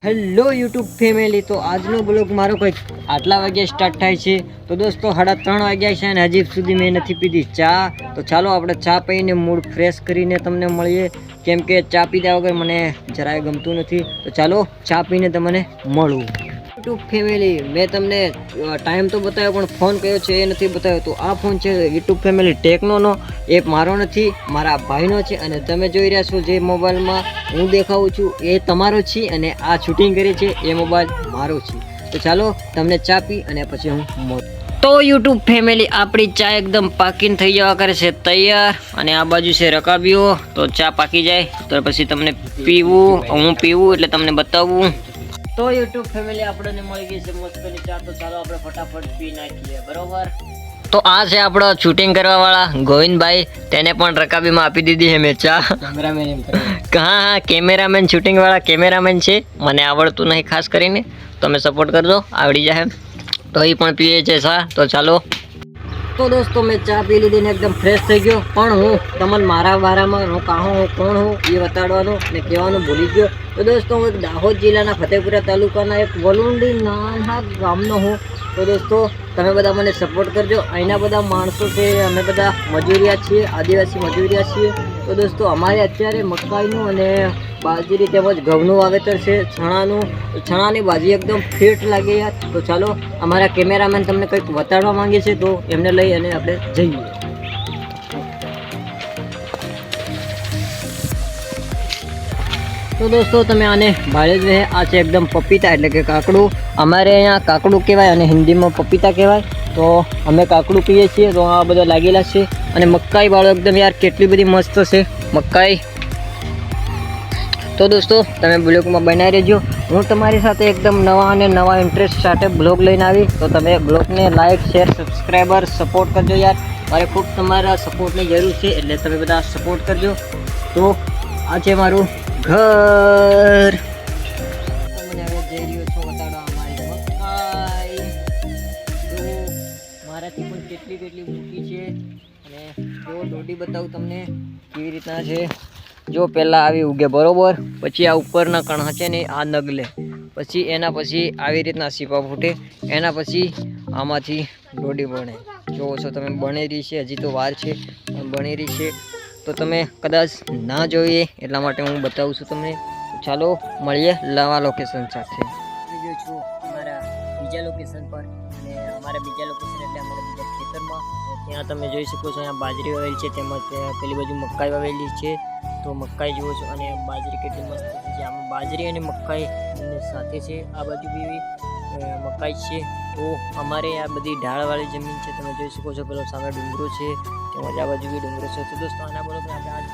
Hello YouTube family, તો આજનો blog મારો કંઈક આટલા વાગ્યા સ્ટાર્ટ થાય છે. તો દોસ્તો 3:30 વાગ્યા છે અને હજી સુધી મેં નથી પીધી ચા. તો ચાલો આપણે ચા પીને મૂડ ફ્રેશ કરીને તમને મળીએ, કેમ કે ચા પીધા વગર મને જરાય ગમતું નથી. તો ચાલો ચા પીને તમને મળું. યુટ્યુબ ફેમિલી, મેં તમને ટાઈમ તો બતાવ્યો પણ ફોન કયો છે એ નથી બતાવ્યો. તો આ ફોન છે યુટ્યુબ ફેમિલી ટેકનોનો. એ મારો નથી, મારા ભાઈનો છે. અને તમે જોઈ રહ્યા છો જે મોબાઈલમાં હું દેખાવું છું એ તમારો છે, અને આ શૂટિંગ કરી છે એ મોબાઈલ મારો છે. તો ચાલો તમને ચા પી અને પછી હું મળું. તો યુટ્યુબ ફેમિલી, આપણી ચા એકદમ પાકીને થઈ જવા કરે છે તૈયાર. અને આ બાજુ છે રકાબીઓ. તો ચા પાકી જાય તો પછી તમને હું પીવું એટલે તમને બતાવું. તો યુટ્યુબ ફેમિલી, આપણને મળી ગઈ છે મસ્તની ચા. તો ચાલો આપણે ફટાફટ પી નાખીએ, બરોબર. તો આ છે આપણો શૂટિંગ કરવા વાળા ગોવિંદભાઈ. તેને પણ રકાબીમાં આપી દીધી છે મેં ચા. હા, કેમેરામેન, શૂટિંગ વાળા કેમેરામેન છે. મને આવડતું નહીં ખાસ કરીને, તમે સપોર્ટ કરજો, આવડી જાય. તો એ પણ પીએ છે ચા. તો ચાલો. તો દોસ્તો, મેં ચા પી લીધી ને એકદમ ફ્રેશ થઈ ગયો. પણ હું તમને મારા બારામાં હું કોણ હું એ બતાડવાનું ને કહેવાનું ભૂલી ગયો. તો દોસ્તો, હું એક દાહોદ જિલ્લાના ફતેપુરા તાલુકાના એક વલુંડી નાના ગામનો હું. તો દોસ્તો, તમે બધા મને સપોર્ટ કરજો. અહીંના બધા માણસો છે, અમે બધા મજૂરિયા છીએ, આદિવાસી મજૂરિયા છીએ. તો દોસ્તો, અમારે અત્યારે મકાઈનું અને બાજરી તેમજ ઘઉંનું વાવેતર છે, છણાની ભાજી એકદમ ફિટ લાગી યાર. તો ચાલો, અમારા કેમેરામેન તમને કંઈક બતાડવા માંગે છે, તો એમને લઈ અને આપણે જઈએ. તો દોસ્તો, તમે આને ભાળે જ આ છે એકદમ પપીતા એટલે કે કાકડું. અમારે અહીંયા કાકડું કહેવાય અને હિન્દીમાં પપીતા કહેવાય. તો અમે કાકડું પીએ છીએ. તો આ બધા લાગેલા છે. અને મકાઈ વાળો એકદમ યાર કેટલી બધી મસ્ત છે મકાઈ. તો દોસ્તો, તમે બ્લોગમાં બનાવી રહેજો. હું તમારી સાથે એકદમ નવા ઇન્ટરેસ્ટ સાથે બ્લોગ લઈને આવી. તો તમે બ્લોગને લાઇક, શેર, સબસ્ક્રાઈબર, સપોર્ટ કરજો યાર. મારે ખૂબ તમારા સપોર્ટની જરૂર છે, એટલે તમે બધા સપોર્ટ કરજો. તો આ છે મારું ઘર. મને હવે જઈ રહ્યો છો બતાડવા અમારી મકાઈ. તો મારાથી પણ કેટલી મોટી છે. અને જો દોડી બતાવું તમને કેવી રીતના છે. જો પહેલાં આવી ઉગે બરોબર, પછી આ ઉપરના કણા છે ને આ નગલે, પછી એના પછી આવી રીતના સીપા ફૂટે, એના પછી આમાંથી દોડી બને. જોવો છો તમે, બની રહી છે. હજી તો વાર છે પણ બની રહી છે. તો તમે કદાચ ના જોઈએ એટલા માટે હું બતાવું છું તમને. ચાલો મળીએ નવા લોકેશન સાથે. જો છું અમારા બીજા લોકેશન પર, અને અમારા બીજા લોકેશન એટલે અમારા બીજા ખેતરમાં. ત્યાં તમે જોઈ શકો છો, અહીંયા બાજરી વાવેલી છે, તેમજ પેલી બાજુ મકાઈ વાવેલી છે. તો મકાઈ જુઓ છો, અને બાજરી કેટલી મસ્ત છે. આમાં બાજરી અને મકાઈ સાથે છે. આ બાજુ બી મકાઈ છે. તો અમારે આ બધી ઢાળવાળી જમીન છે, તમે જોઈ શકો છો. પેલો સામે ડુંગરો છે, તેમજ આ બાજુ બી ડુંગરો છે. તો દોસ્તો, આના બરોબર આપણે આ જ